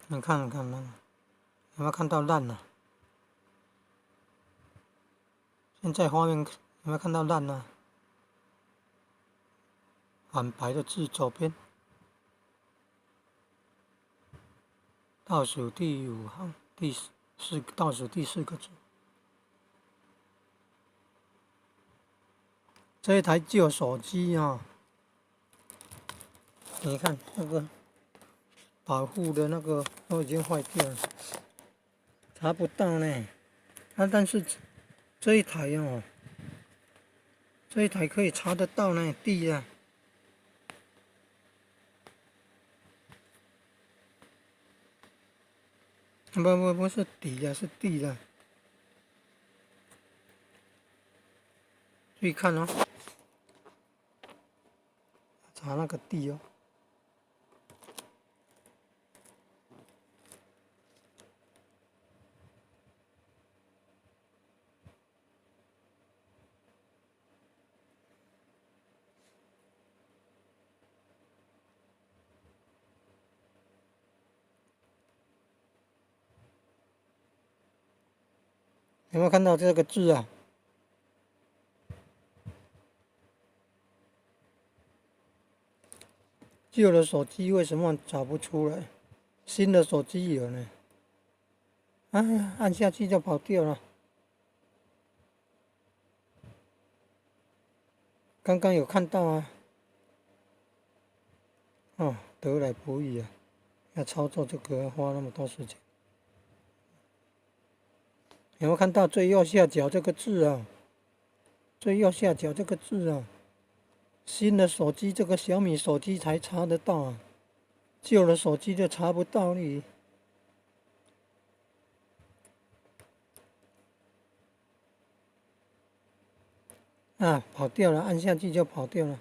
你看看那个，有没有看到烂了？现在画面有没有看到烂了？反白的字左边，倒数第5行倒数第4个字。这一台旧手机啊，你看那个保护的那个都已经坏掉了，查不到呢。但是这一台哦，这一台可以查得到呢，地啊。不是底啊，是地的。注意看哦，查那个地哦。有没有看到这个字啊？旧的手机为什么找不出来？新的手机有呢。啊，按下去就跑掉了。刚刚有看到啊。哦，得来不易啊，要操作这个要花那么多时间。有没有看到最右下角这个字啊？最右下角这个字啊，新的手机这个小米手机才查得到啊，旧的手机就查不到你。啊，跑掉了，按下去就跑掉了。